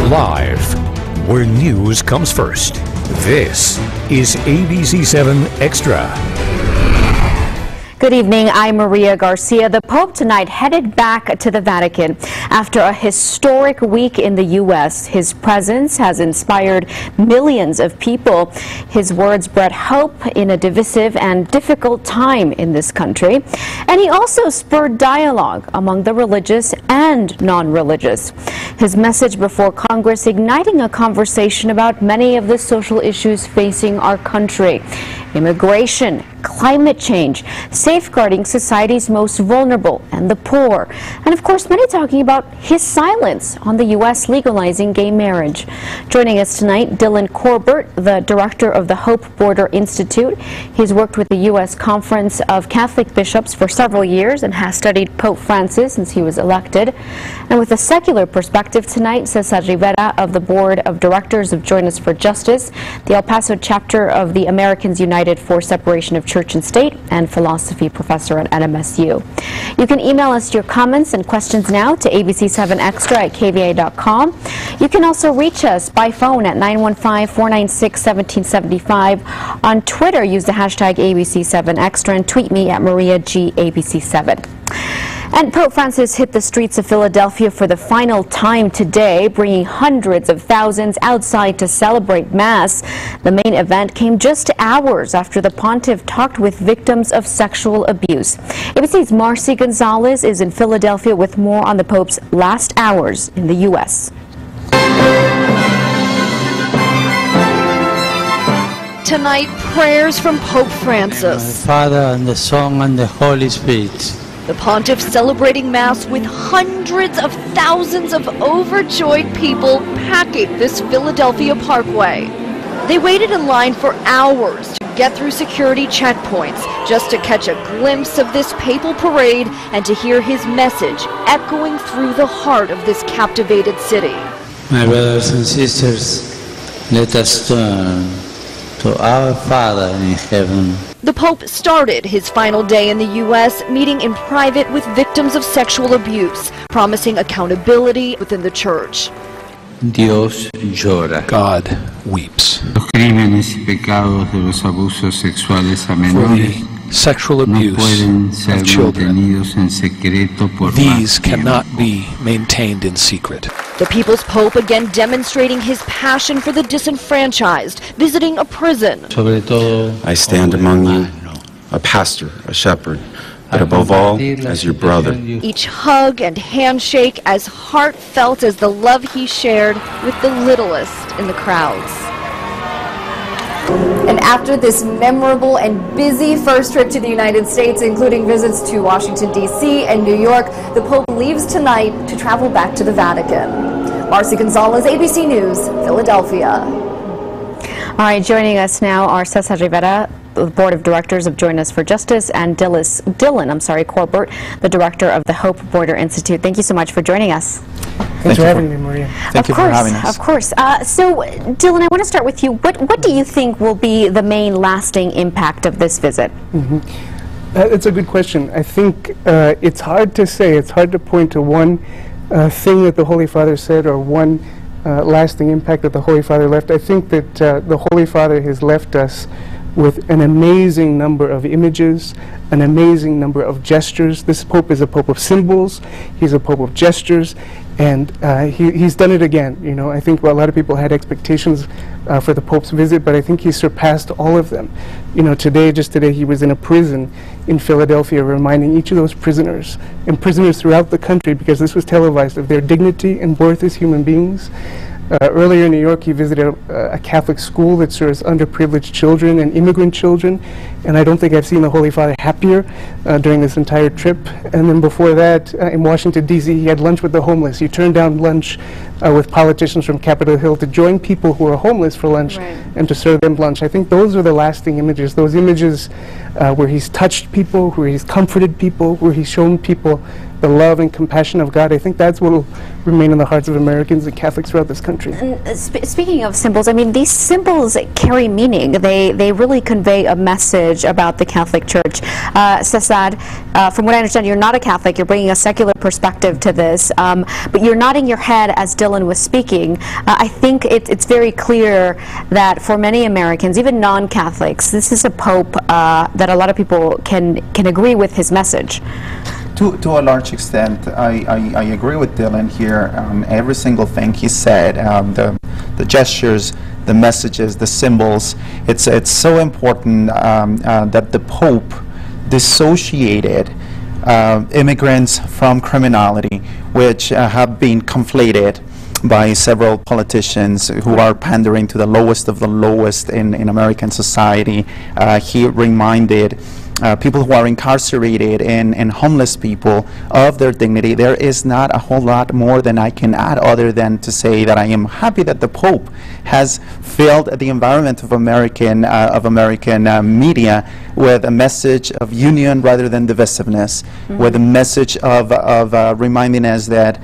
Live, where news comes first. This is ABC-7 Extra. Good evening, I'm Maria Garcia. The Pope tonight headed back to the Vatican after a historic week in the U.S. His presence has inspired millions of people. His words brought hope in a divisive and difficult time in this country. And he also spurred dialogue among the religious and non-religious. His message before Congress igniting a conversation about many of the social issues facing our country: immigration, climate change, safeguarding society's most vulnerable and the poor. And of course, many talking about his silence on the U.S. legalizing gay marriage. Joining us tonight, Corbertt, the director of the Hope Border Institute. He's worked with the U.S. Conference of Catholic Bishops for several years and has studied Pope Francis since he was elected. And with a secular perspective tonight, Cesar Rivera of the Board of Directors of Join Us for Justice, the El Paso chapter of the Americans United for Separation of Church and State, and philosophy professor at NMSU. You can email us your comments and questions now to ABC-7Xtra@KVIA.com. You can also reach us by phone at 915-496-1775. On Twitter, use the hashtag ABC7Extra and tweet me at MariaGABC7. And Pope Francis hit the streets of Philadelphia for the final time today, bringing hundreds of thousands outside to celebrate Mass. The main event came just hours after the pontiff talked with victims of sexual abuse. ABC's Marcy Gonzalez is in Philadelphia with more on the Pope's last hours in the U.S. Tonight, prayers from Pope Francis. The Father, and the Son, and the Holy Spirit. The pontiff celebrating Mass with hundreds of thousands of overjoyed people packing this Philadelphia parkway. They waited in line for hours to get through security checkpoints just to catch a glimpse of this papal parade and to hear his message echoing through the heart of this captivated city. My brothers and sisters, let us turn to our Father in heaven. The Pope started his final day in the U.S. meeting in private with victims of sexual abuse, promising accountability within the Church. Dios llora. God weeps. Los crímenes y pecados de los abusos sexuales a For menores the sexual no abuse pueden ser of children, mantenidos en secreto por these más tiempo. cannot be maintained in secret. The People's Pope again demonstrating his passion for the disenfranchised, visiting a prison. Sobre todo, I stand among you, a pastor, a shepherd, but above all, as your brother. Each hug and handshake as heartfelt as the love he shared with the littlest in the crowds. And after this memorable and busy first trip to the United States, including visits to Washington, D.C. and New York, the Pope leaves tonight to travel back to the Vatican. Marcy Gonzalez, ABC News, Philadelphia. All right, joining us now are Cesar Rivera, the Board of Directors of Join Us for Justice, and Corbertt, the Director of the Hope Border Institute. Thank you so much for joining us. Thanks for having me, Maria. Thank you for having us. Of course. So, Dylan, I want to start with you. What do you think will be the main lasting impact of this visit? It's a good question. I think it's hard to say. It's hard to point to one thing that the Holy Father said or one lasting impact that the Holy Father left. I think that the Holy Father has left us with an amazing number of images, an amazing number of gestures. This Pope is a Pope of symbols. He's a Pope of gestures. And he's done it again. You know, I think a lot of people had expectations for the Pope's visit, but I think he surpassed all of them. You know, just today, he was in a prison in Philadelphia, reminding each of those prisoners and prisoners throughout the country, because this was televised, of their dignity and worth as human beings. Earlier in New York, he visited a Catholic school that serves underprivileged children and immigrant children, and I don't think I've seen the Holy Father happier during this entire trip. And then before that, in Washington, D.C., he had lunch with the homeless. He turned down lunch with politicians from Capitol Hill to join people who are homeless for lunch and to serve them lunch. I think those are the lasting images. Those images where he's touched people, where he's comforted people, where he's shown people the love and compassion of God. I think that's what will remain in the hearts of Americans and Catholics throughout this country. And speaking of symbols, I mean, these symbols carry meaning. They really convey a message about the Catholic Church. Cesar, from what I understand, you're not a Catholic. You're bringing a secular perspective to this, but you're nodding your head as Dylan was speaking. I think it's very clear that for many Americans, even non-Catholics, this is a pope that a lot of people can agree with his message. To a large extent, I agree with Dylan here. Every single thing he said, the gestures, the messages, the symbols, it's so important that the Pope dissociated immigrants from criminality, which have been conflated by several politicians who are pandering to the lowest of the lowest in American society. He reminded people who are incarcerated and homeless people of their dignity. There is not a whole lot more than I can add other than to say that I am happy that the Pope has filled the environment of American media with a message of union rather than divisiveness, with a message of reminding us that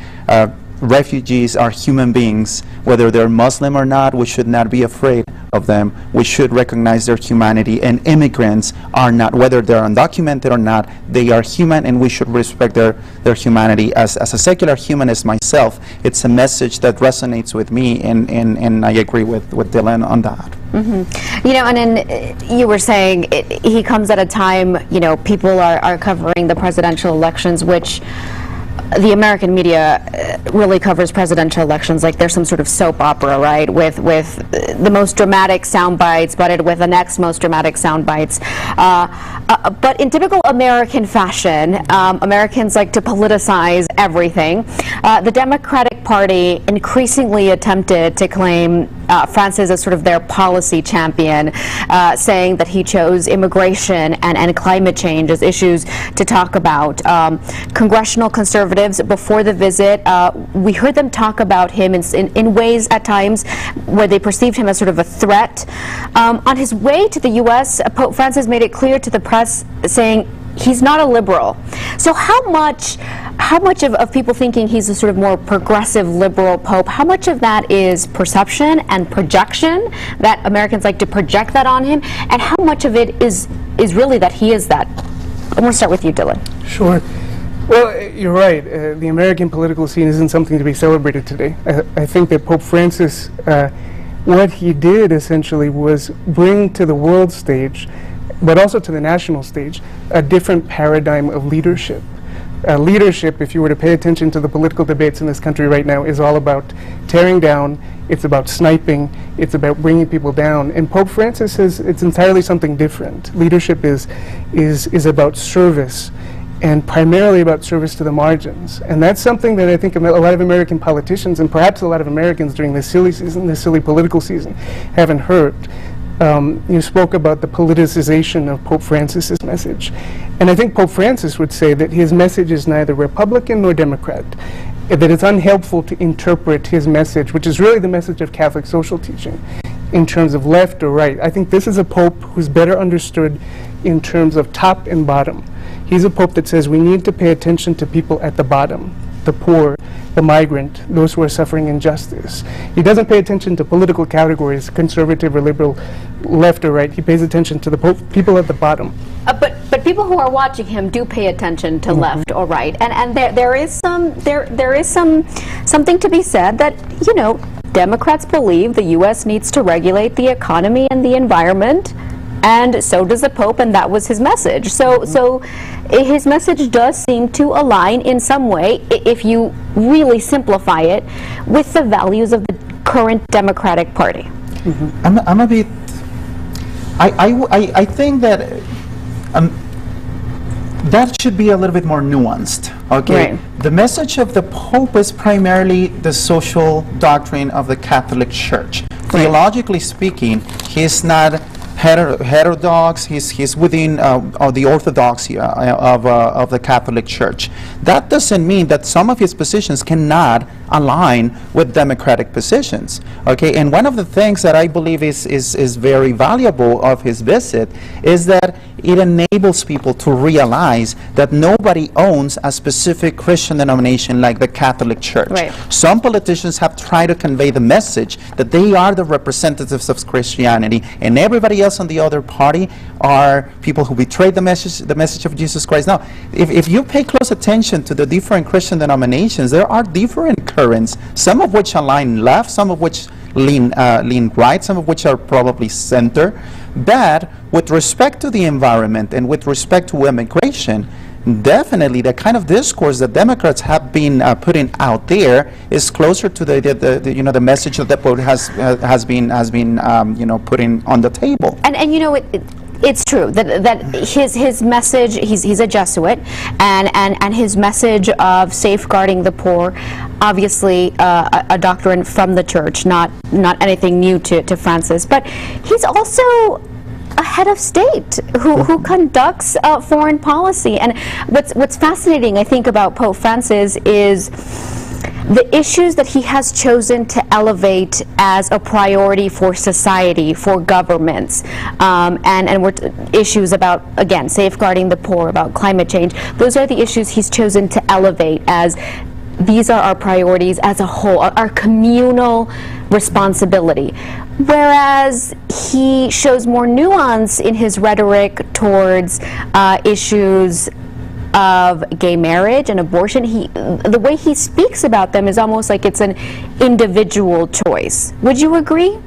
refugees are human beings. Whether they're Muslim or not, we should not be afraid of them. We should recognize their humanity, and immigrants are not, whether they're undocumented or not, they are human, and we should respect their humanity. As a secular humanist myself, it's a message that resonates with me, and I agree with Dylan on that. You know, and then you were saying he comes at a time, you know, people are covering the presidential elections, which the American media really covers presidential elections like there's some sort of soap opera, right? With the most dramatic sound bites, butted with the next most dramatic sound bites. But in typical American fashion, Americans like to politicize everything. The Democratic Party increasingly attempted to claim Francis as sort of their policy champion, saying that he chose immigration and climate change as issues to talk about. Congressional conservatives, before the visit, we heard them talk about him in ways at times where they perceived him as sort of a threat. On his way to the U.S., Pope Francis made it clear to the press, saying he's not a liberal. So how much of people thinking he's a sort of more progressive liberal pope, how much of that is perception and projection, that Americans like to project that on him, and how much of it is really that he is that? I'm going to start with you, Dylan. Sure. Well, you're right. The American political scene isn't something to be celebrated today. I think that Pope Francis, what he did essentially was bring to the world stage, but also to the national stage, a different paradigm of leadership. Leadership, if you were to pay attention to the political debates in this country right now, is all about tearing down, it's about sniping, it's about bringing people down. And Pope Francis says it's entirely something different. Leadership is about service, and primarily about service to the margins. And that's something that I think a lot of American politicians, and perhaps a lot of Americans during this silly season, this silly political season, haven't heard. You spoke about the politicization of Pope Francis's message. And I think Pope Francis would say that his message is neither Republican nor Democrat, that it's unhelpful to interpret his message, which is really the message of Catholic social teaching, in terms of left or right. I think this is a Pope who's better understood in terms of top and bottom. He's a Pope that says we need to pay attention to people at the bottom, the poor, the migrant, those who are suffering injustice. He doesn't pay attention to political categories, conservative or liberal, left or right. He pays attention to the people at the bottom. But people who are watching him do pay attention to left or right, and there is something to be said that, you know, Democrats believe the U.S. needs to regulate the economy and the environment, and so does the Pope, and that was his message. So his message does seem to align in some way, if you really simplify it, with the values of the current Democratic Party. I'm a bit. I think that that should be a little bit more nuanced. Okay, right. The message of the Pope is primarily the social doctrine of the Catholic Church. Right. Theologically speaking, he's not heterodox. He's within the orthodoxy of the Catholic Church. That doesn't mean that some of his positions cannot align with Democratic positions. Okay, and one of the things that I believe is very valuable of his visit is that it enables people to realize that nobody owns a specific Christian denomination like the Catholic Church. Right. Some politicians have tried to convey the message that they are the representatives of Christianity, and everybody else on the other party are people who betrayed the message of Jesus Christ. Now, if you pay close attention to the different Christian denominations, there are different currents, some of which align left, some of which lean right, some of which are probably center. But with respect to the environment and with respect to immigration, definitely the kind of discourse that Democrats have been putting out there is closer to the message that the Pope has been putting on the table. And you know, it's true that his message, he's a Jesuit, and his message of safeguarding the poor, obviously a doctrine from the church, not anything new to Francis, but he's also a head of state who conducts foreign policy. And what's fascinating, I think, about Pope Francis is the issues that he has chosen to elevate as a priority for society, for governments, and we're issues about, again, safeguarding the poor, about climate change. Those are the issues he's chosen to elevate as these are our priorities as a whole, our communal responsibility. Whereas he shows more nuance in his rhetoric towards issues of gay marriage and abortion. The way he speaks about them is almost like it's an individual choice. Would you agree?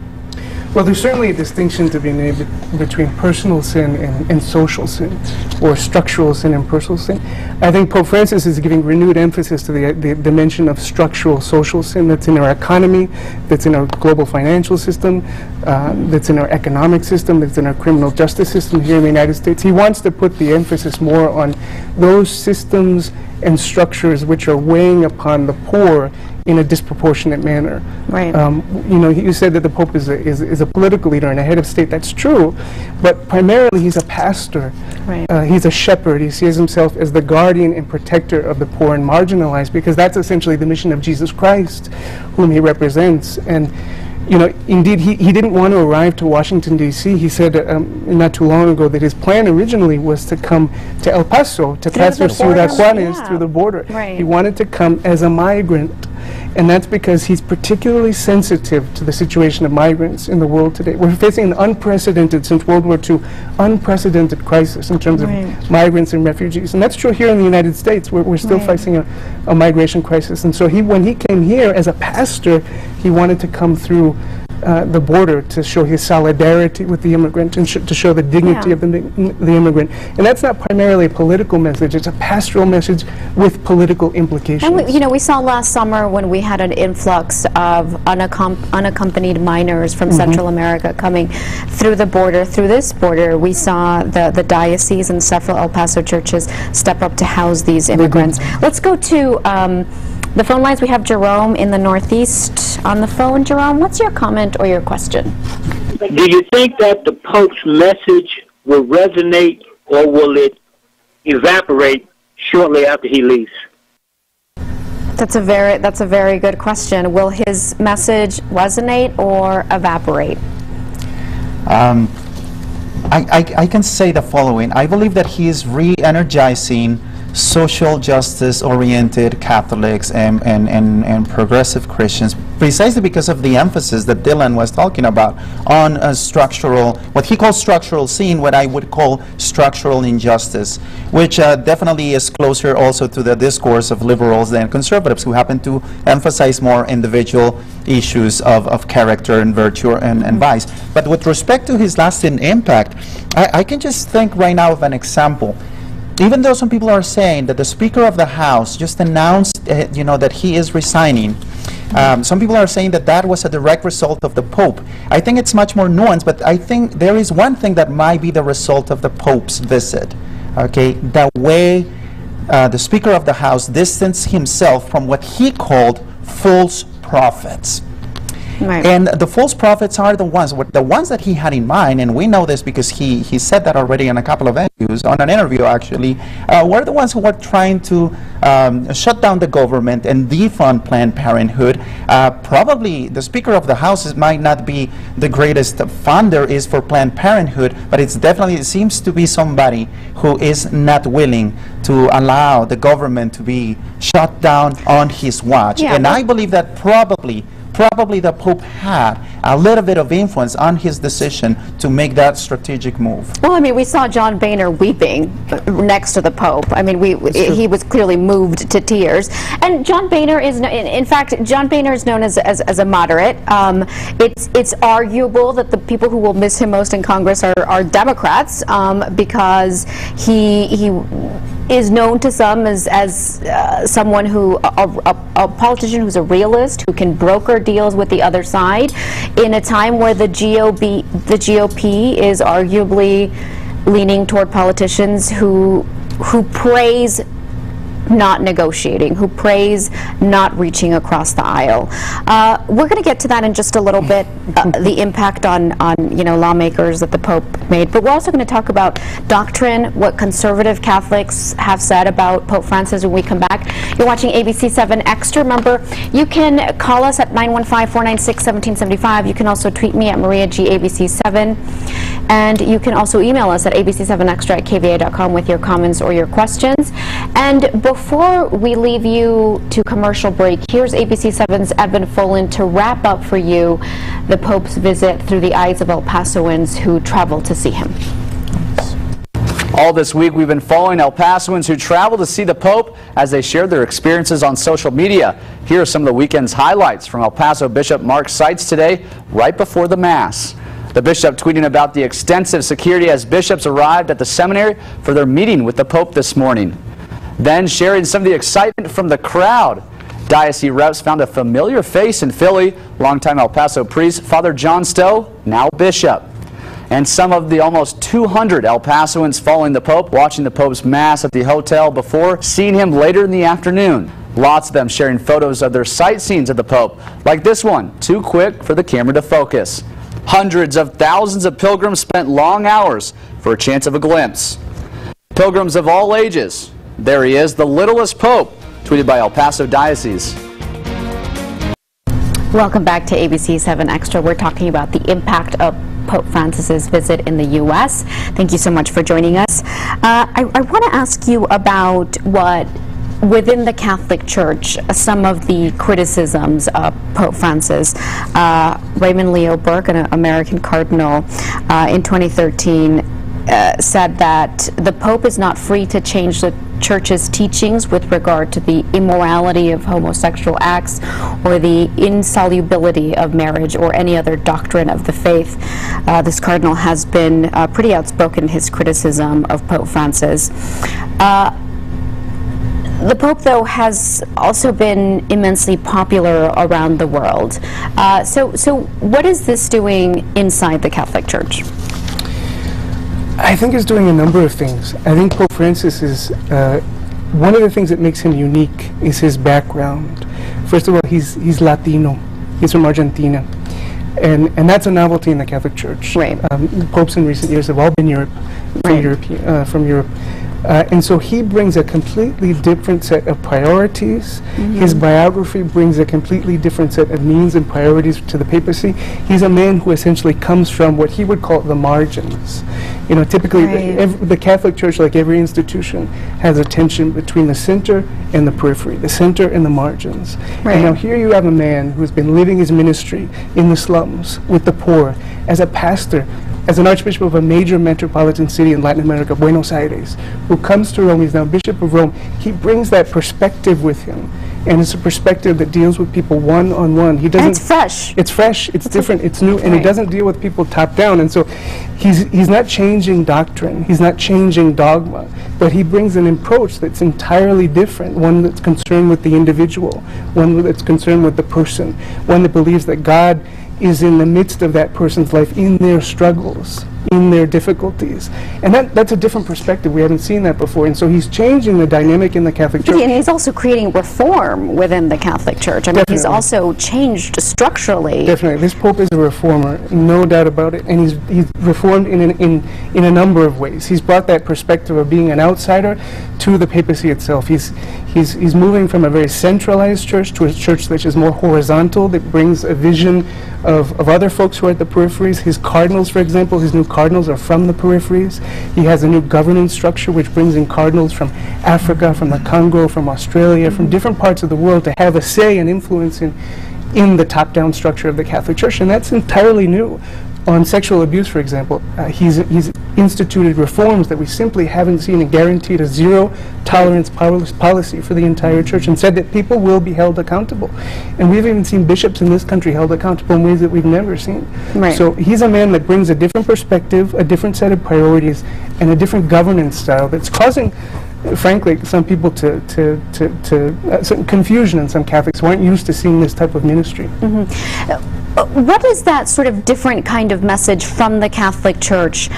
Well, there's certainly a distinction to be made between personal sin and social sin, or structural sin and personal sin. I think Pope Francis is giving renewed emphasis to the dimension of structural social sin that's in our economy, that's in our global financial system, that's in our economic system, that's in our criminal justice system here in the United States. He wants to put the emphasis more on those systems and structures which are weighing upon the poor in a disproportionate manner. Right. You said that the Pope is a political leader and a head of state. That's true, but primarily he's a pastor. Right. He's a shepherd. He sees himself as the guardian and protector of the poor and marginalized, because that's essentially the mission of Jesus Christ, whom he represents. And indeed, he didn't want to arrive to Washington, D.C. He said not too long ago that his plan originally was to come to El Paso, to pass through Ciudad Juarez, through the border. Right. He wanted to come as a migrant. And that's because he's particularly sensitive to the situation of migrants in the world today. We're facing an unprecedented, since World War II, unprecedented crisis in terms of migrants and refugees. And that's true here in the United States. We're still facing a migration crisis. And so when he came here as a pastor, he wanted to come through the border to show his solidarity with the immigrant and to show the dignity of the immigrant. And that's not primarily a political message, it's a pastoral message with political implications. And we saw last summer when we had an influx of unaccompanied minors from Central America coming through the border, through this border, we saw the diocese and several El Paso churches step up to house these immigrants. Let's go to the phone lines. We have Jerome in the Northeast on the phone. Jerome, what's your comment or your question? Do you think that the Pope's message will resonate, or will it evaporate shortly after he leaves? That's a very good question. Will his message resonate or evaporate? I can say the following. I believe that he is re-energizing social justice-oriented Catholics and progressive Christians, precisely because of the emphasis that Dylan was talking about on a structural, what he calls structural sin, what I would call structural injustice, which definitely is closer also to the discourse of liberals than conservatives, who happen to emphasize more individual issues of character and virtue and vice. But with respect to his lasting impact, I can just think right now of an example. Even though some people are saying that the Speaker of the House just announced, that he is resigning, some people are saying that that was a direct result of the Pope. I think it's much more nuanced, but I think there is one thing that might be the result of the Pope's visit. Okay, the way the Speaker of the House distanced himself from what he called false prophets. Right. And the false prophets are the ones that he had in mind, and we know this because he said that already in a couple of venues, on an interview actually, were the ones who were trying to shut down the government and defund Planned Parenthood. Probably the Speaker of the House might not be the greatest funder is for Planned Parenthood, but it seems to be somebody who is not willing to allow the government to be shut down on his watch. Yeah, and I believe that probably the Pope had a little bit of influence on his decision to make that strategic move. Well, I mean, we saw John Boehner weeping next to the Pope. I mean, he was clearly moved to tears. And John Boehner is, in fact, John Boehner is known as a moderate. It's arguable that the people who will miss him most in Congress are Democrats, because he is known to some as someone who, a politician who's a realist, who can broker deals with the other side in a time where the GOP is arguably leaning toward politicians who praise not negotiating, who praise not reaching across the aisle. We're going to get to that in just a little bit, the impact on lawmakers that the Pope made. But we're also going to talk about doctrine, what conservative Catholics have said about Pope Francis when we come back. You're watching ABC-7 Extra. Remember, you can call us at 915-496-1775. You can also tweet me at MariaGABC7. And you can also email us at ABC7Extra@KVIA.com with your comments or your questions. And before we leave you to commercial break, here's ABC7's Evan Folan to wrap up for you the Pope's visit through the eyes of El Pasoans who traveled to see him. All this week, we've been following El Pasoans who traveled to see the Pope as they shared their experiences on social media. Here are some of the weekend's highlights from El Paso Bishop Mark Seitz today, right before the Mass. The bishop tweeting about the extensive security as bishops arrived at the seminary for their meeting with the Pope this morning. Then sharing some of the excitement from the crowd. Diocese reps found a familiar face in Philly, longtime El Paso priest Father John Stowe, now bishop. And some of the almost 200 El Pasoans following the Pope, watching the Pope's Mass at the hotel before seeing him later in the afternoon. Lots of them sharing photos of their sightseeing of the Pope, like this one, too quick for the camera to focus. Hundreds of thousands of pilgrims spent long hours for a chance of a glimpse. Pilgrims of all ages. There he is, the littlest Pope, tweeted by El Paso Diocese. Welcome back to ABC7 Extra. We're talking about the impact of Pope Francis's visit in the U.S. Thank you so much for joining us. I want to ask you about what, within the Catholic Church, some of the criticisms of Pope Francis. Raymond Leo Burke, an American cardinal, in 2013 said that the Pope is not free to change the Church's teachings with regard to the immorality of homosexual acts or the insolubility of marriage or any other doctrine of the faith. This cardinal has been pretty outspoken in his criticism of Pope Francis. The Pope, though, has also been immensely popular around the world. So what is this doing inside the Catholic Church? I think he's doing a number of things. I think Pope Francis is, one of the things that makes him unique is his background. First of all, he's Latino. He's from Argentina. And that's a novelty in the Catholic Church. Right. Popes in recent years have all been from Europe. And so he brings a completely different set of priorities. His biography brings a completely different set of means and priorities to the papacy. He's a man who essentially comes from what he would call the margins. You know, typically the Catholic Church, like every institution, has a tension between the center and the periphery, the center and the margins. And now here you have a man who's been living his ministry in the slums with the poor, as a pastor, as an archbishop of a major metropolitan city in Latin America, Buenos Aires, who comes to Rome. He's now Bishop of Rome. He brings that perspective with him, and it's a perspective that deals with people one-on-one. He doesn't. And it's fresh. It's fresh. It's different. It's new, and it doesn't deal with people top-down. And so, he's not changing doctrine. He's not changing dogma, but he brings an approach that's entirely different. One that's concerned with the individual. One that's concerned with the person. One that believes that God is in the midst of that person's life, in their struggles, in their difficulties. And that's a different perspective. We haven't seen that before. And so he's changing the dynamic in the Catholic Church. And he's also creating reform within the Catholic Church. I mean, he's also changed structurally. Definitely. This Pope is a reformer, no doubt about it. And he's reformed in a number of ways. He's brought that perspective of being an outsider to the papacy itself. He's moving from a very centralized church to a church which is more horizontal, that brings a vision of other folks who are at the peripheries. His cardinals, for example, his new cardinals are from the peripheries. He has a new governance structure which brings in cardinals from Africa, from the Congo, from Australia, from different parts of the world to have a say and influence in the top-down structure of the Catholic Church, and that's entirely new. On sexual abuse, for example, he's instituted reforms that we simply haven't seen, and guaranteed a zero-tolerance policy for the entire church, and said that people will be held accountable. And we've even seen bishops in this country held accountable in ways that we've never seen. Right. So he's a man that brings a different perspective, a different set of priorities, and a different governance style that's causing, frankly, some people some confusion in some Catholics who aren't used to seeing this type of ministry. What is that sort of different kind of message from the Catholic Church?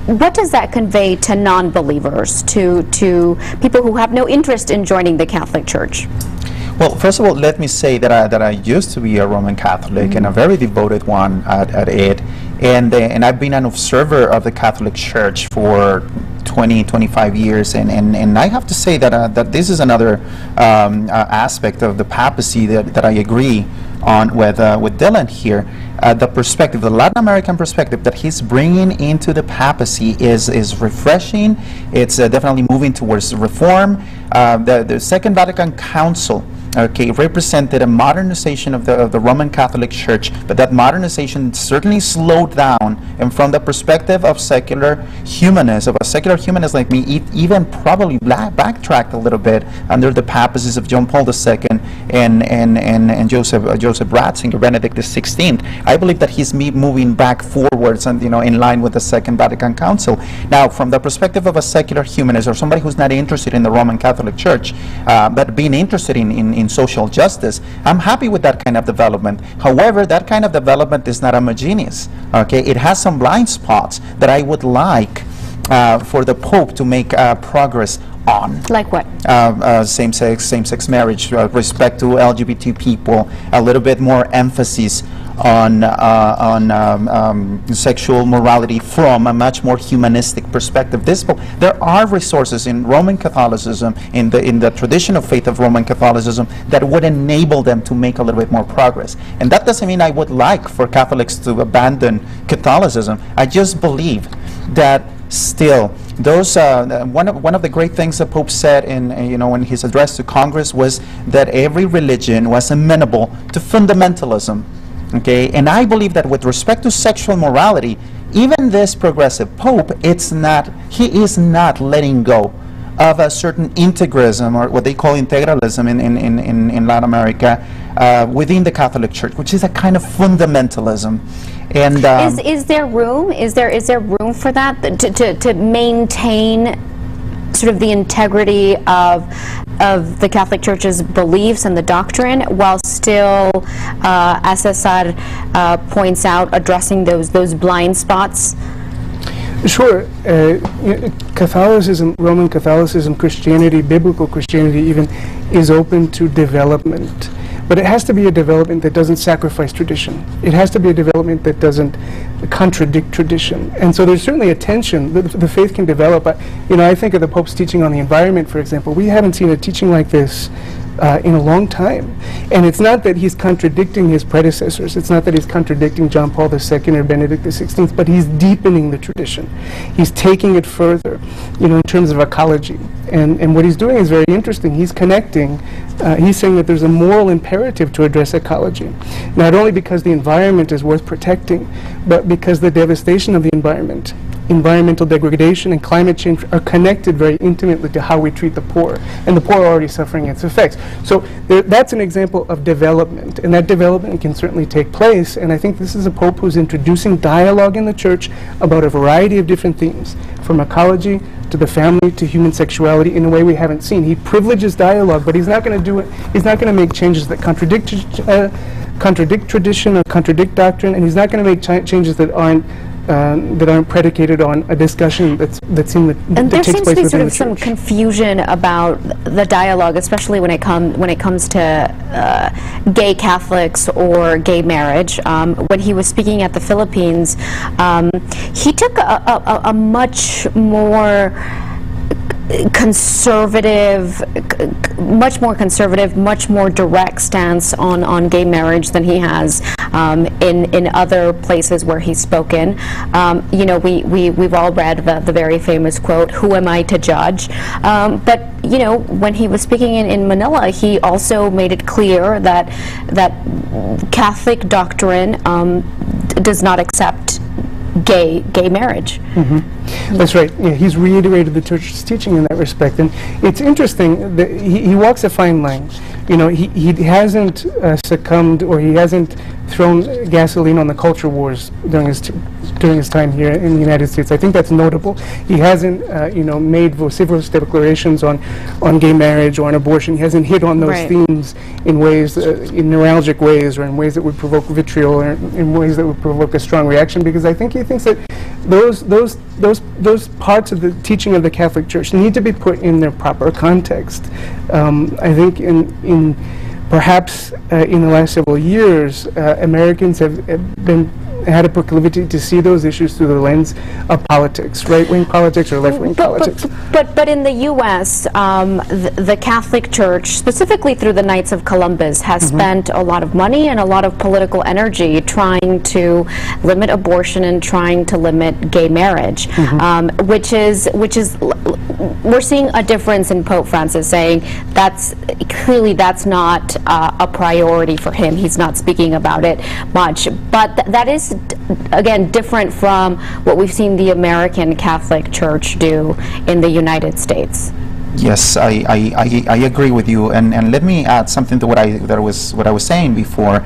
What does that convey to non-believers, to people who have no interest in joining the Catholic Church? Well, first of all, let me say that I used to be a Roman Catholic, and a very devoted one at it, and I've been an observer of the Catholic Church for 25 years, and I have to say that this is another aspect of the papacy that I agree on with Dylan here. The perspective, the Latin American perspective that he's bringing into the papacy is refreshing. It's definitely moving towards reform. The Second Vatican Council represented a modernization of the Roman Catholic Church, but that modernization certainly slowed down, and from the perspective of secular humanists, like me, even probably backtracked a little bit under the papacies of John Paul II and Joseph Ratzinger, Benedict XVI. I believe that he's moving back forwards and in line with the Second Vatican Council. Now, from the perspective of a secular humanist or somebody who's not interested in the Roman Catholic Church, but being interested in social justice, I'm happy with that kind of development. However, that kind of development is not homogeneous. It has some blind spots that I would like for the Pope to make progress on. Like what? Same-sex marriage, respect to LGBT people, a little bit more emphasis on sexual morality from a much more humanistic perspective. There are resources in Roman Catholicism, in the tradition of faith of Roman Catholicism, that would enable them to make a little bit more progress. And that doesn't mean I would like for Catholics to abandon Catholicism. I just believe that still, those one of the great things the Pope said in his address to Congress was that every religion was amenable to fundamentalism. And I believe that with respect to sexual morality, even this progressive Pope, he is not letting go of a certain integrism, or what they call integralism in Latin America, within the Catholic Church, which is a kind of fundamentalism. And is there room? Is there room for that to maintain sort of the integrity of the Catholic Church's beliefs and the doctrine, while still, as Cesar points out, addressing those blind spots? Sure. Catholicism, Roman Catholicism, Christianity, biblical Christianity even, is open to development. But it has to be a development that doesn't sacrifice tradition. It has to be a development that doesn't contradict tradition. And so there's certainly a tension. The faith can develop. I think of the Pope's teaching on the environment, for example. We haven't seen a teaching like this in a long time. And it's not that he's contradicting his predecessors. It's not that he's contradicting John Paul II or Benedict XVI, but he's deepening the tradition. He's taking it further, in terms of ecology. And what he's doing is very interesting. He's connecting. He's saying that there's a moral imperative to address ecology, not only because the environment is worth protecting, but because the devastation of the environment, environmental degradation and climate change, are connected very intimately to how we treat the poor, and the poor are already suffering its effects. So that's an example of development, and that development can certainly take place. And I think this is a Pope who's introducing dialogue in the Church about a variety of different themes, from ecology to the family to human sexuality, in a way we haven't seen. He privileges dialogue, but he's not going to do it. He's not going to make changes that contradict tradition or contradict doctrine, and he's not going to make changes that aren't that aren't predicated on a discussion that takes place within the church. And there seems to be sort of some confusion about the dialogue, especially when it comes to gay Catholics or gay marriage. When he was speaking at the Philippines, he took a much more conservative, much more direct stance on gay marriage than he has in other places where he's spoken. You know, we've all read the very famous quote, "Who am I to judge?" But you know, when he was speaking in Manila, he also made it clear that Catholic doctrine does not accept gay marriage. That's right. Yeah, he's reiterated the church's teaching in that respect, and it's interesting that he walks a fine line. You know, he hasn't succumbed, or he hasn't thrown gasoline on the culture wars during his time here in the United States. I think that's notable. He hasn't, you know, made vociferous declarations on gay marriage or on abortion. He hasn't hit on those themes in ways, in neuralgic ways, or in ways that would provoke vitriol, or in ways that would provoke a strong reaction. Because I think he thinks that those parts of the teaching of the Catholic Church need to be put in their proper context. I think in perhaps in the last several years, Americans have had a proclivity to see those issues through the lens of politics, right-wing politics or left-wing politics. But in the U.S., the Catholic Church, specifically through the Knights of Columbus, has spent a lot of money and a lot of political energy trying to limit abortion and trying to limit gay marriage, which is we're seeing a difference in Pope Francis saying that's not a priority for him. He's not speaking about it much, but that is again different from what we've seen the American Catholic Church do in the United States. Yes, I agree with you, and let me add something to what I was saying before.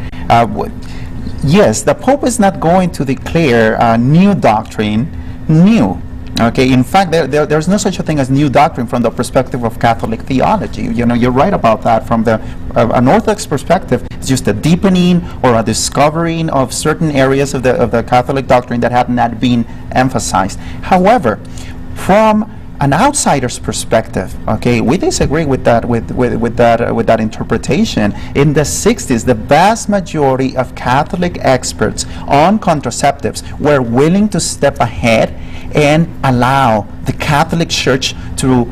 Yes, the Pope is not going to declare new doctrine new. Okay, in fact, there's no such a thing as new doctrine from the perspective of Catholic theology. You know, you're right about that. From an Orthodox perspective, it's just a deepening or a discovering of certain areas of the Catholic doctrine that have not been emphasized. However, from an outsider's perspective, okay, we disagree with that interpretation. In the 60s, the vast majority of Catholic experts on contraceptives were willing to step ahead and allow the Catholic Church to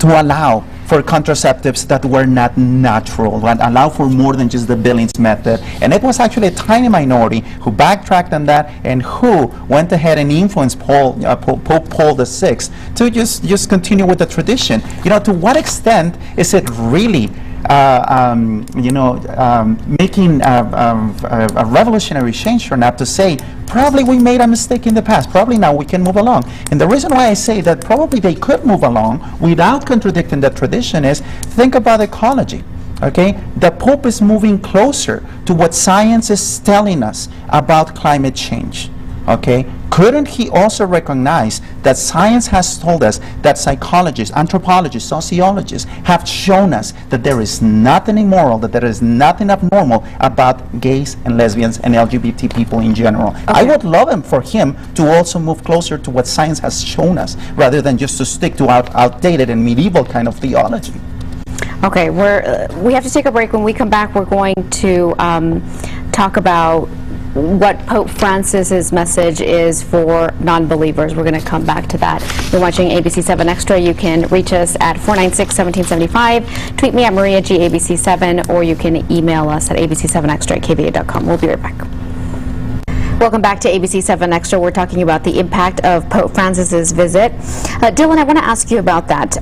allow for contraceptives that were not natural, and allow for more than just the Billings method. And it was actually a tiny minority who backtracked on that and who went ahead and influenced Pope Paul VI to just continue with the tradition. You know, to what extent is it really making a revolutionary change or not, to say probably we made a mistake in the past, probably now we can move along? And the reason why I say that probably they could move along without contradicting the tradition is, think about ecology. Okay, the Pope is moving closer to what science is telling us about climate change. Okay, couldn't he also recognize that science has told us that psychologists, anthropologists, sociologists have shown us that there is nothing immoral, that there is nothing abnormal about gays and lesbians and LGBT people in general? Okay. I would love for him to also move closer to what science has shown us, rather than just to stick to outdated and medieval kind of theology. Okay, we have to take a break. When we come back, we're going to talk about what Pope Francis's message is for non-believers. We're going to come back to that. You're watching ABC-7 Extra. You can reach us at 496-1775. Tweet me at Maria G ABC7, or you can email us at ABC7Extra@KVIA.com. We'll be right back. Welcome back to ABC-7 Extra. We're talking about the impact of Pope Francis's visit. Dylan, I want to ask you about that.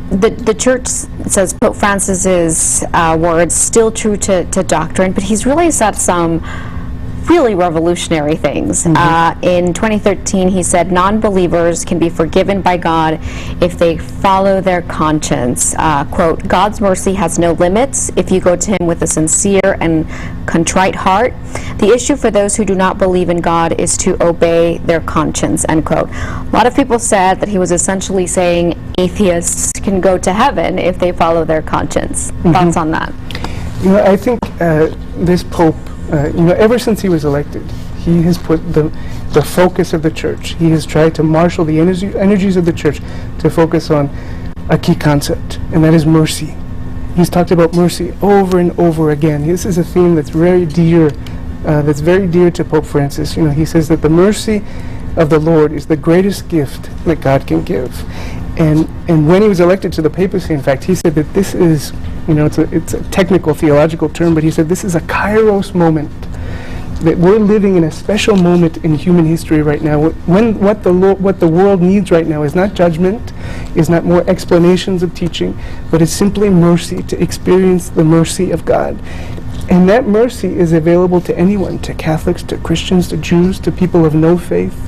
The church says Pope Francis's words still true to doctrine, but he's really said some really revolutionary things. In 2013, he said non-believers can be forgiven by God if they follow their conscience. Quote, God's mercy has no limits if you go to him with a sincere and contrite heart. The issue for those who do not believe in God is to obey their conscience, end quote. A lot of people said that he was essentially saying atheists can go to heaven if they follow their conscience. Thoughts on that? You know, I think this Pope, ever since he was elected, he has put the focus of the church. He has tried to marshal the energies of the church to focus on a key concept, and that is mercy. He's talked about mercy over and over again. This is a theme that's very dear to Pope Francis. You know, he says that the mercy of the Lord is the greatest gift that God can give. And when he was elected to the papacy, in fact, he said that this is, you know, it's a technical theological term, but he said this is a kairos moment. That we're living in a special moment in human history right now. When what the world needs right now is not judgment, is not more explanations of teaching, but it's simply mercy, to experience the mercy of God. And that mercy is available to anyone, to Catholics, to Christians, to Jews, to people of no faith.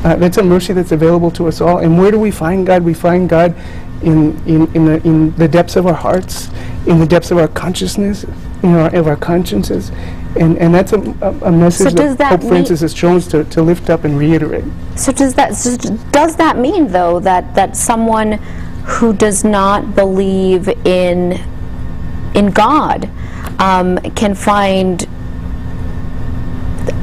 That's a mercy that's available to us all. And where do we find God? We find God in the depths of our hearts, in the depths of our consciousness, of our consciences. And that's a message that Pope Francis has chosen to lift up and reiterate. So does that mean, though, that someone who does not believe in God can find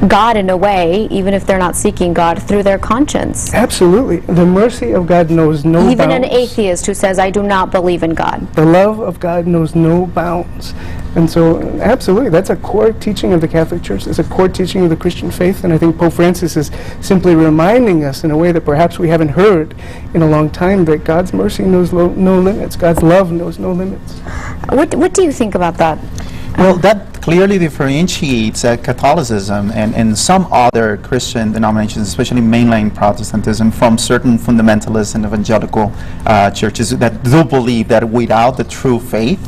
God in a way, even if they're not seeking God, through their conscience? Absolutely. The mercy of God knows no bounds. Even an atheist who says, I do not believe in God. The love of God knows no bounds. And so, absolutely, that's a core teaching of the Catholic Church. It's a core teaching of the Christian faith. And I think Pope Francis is simply reminding us in a way that perhaps we haven't heard in a long time, that God's mercy knows no limits. God's love knows no limits. What do you think about that? Well, that clearly differentiates Catholicism and some other Christian denominations, especially mainline Protestantism, from certain fundamentalist and evangelical churches that do believe that without the true faith,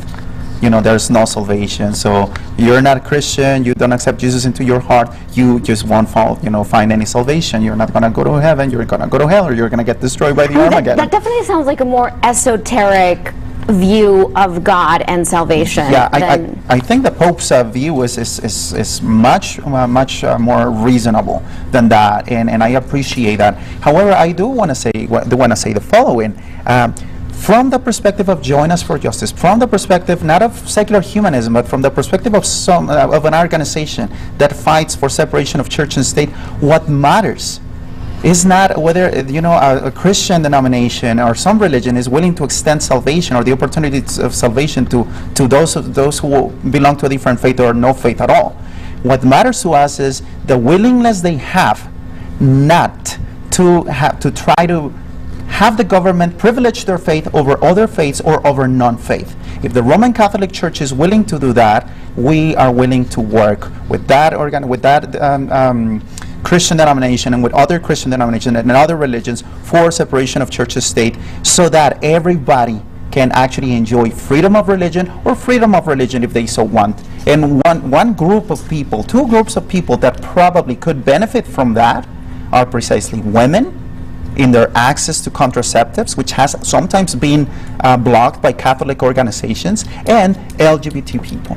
there's no salvation. So you're not a Christian, you don't accept Jesus into your heart, you just won't find any salvation. You're not going to go to heaven, you're going to go to hell, or you're going to get destroyed by the Armageddon. That definitely sounds like a more esoteric view of God and salvation. Yeah, I think the Pope's view is much more reasonable than that, and I appreciate that. However, I do want to say the following. From the perspective of Join Us for Justice, from the perspective not of secular humanism, but from the perspective of an organization that fights for separation of church and state, what matters is not whether a Christian denomination or some religion is willing to extend salvation or the opportunities of salvation to those who belong to a different faith or no faith at all. What matters to us is the willingness they have not to try to have the government privilege their faith over other faiths or over non-faith. If the Roman Catholic Church is willing to do that, we are willing to work with that Christian denomination and with other Christian denominations and other religions for separation of church and state, so that everybody can actually enjoy freedom of religion, or freedom of religion if they so want. And one group of people, two groups of people that probably could benefit from that are precisely women in their access to contraceptives, which has sometimes been blocked by Catholic organizations, and LGBT people.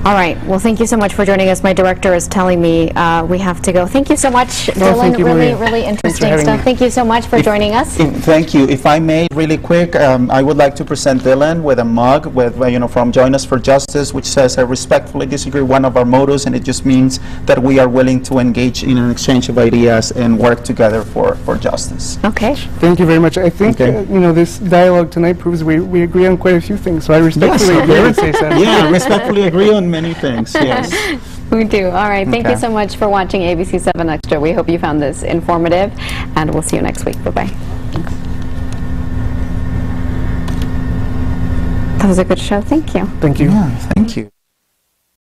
All right. Well, thank you so much for joining us. My director is telling me we have to go. Thank you so much, Dylan. Really interesting stuff. Thank you so much for joining us. Thank you. If I may, really quick, I would like to present Dylan with a mug with from Join Us for Justice, which says, "I respectfully disagree," one of our mottos, and it just means that we are willing to engage in an exchange of ideas and work together for justice. Okay. Thank you very much. I think this dialogue tonight proves we agree on quite a few things. So I respectfully agree with Cesar. Yeah, respectfully agree on many things, yes. We do. All right. Thank you so much for watching ABC-7 Extra. We hope you found this informative, and we'll see you next week. Bye-bye. Thanks. That was a good show. Thank you. Thank you. Yeah, thank you.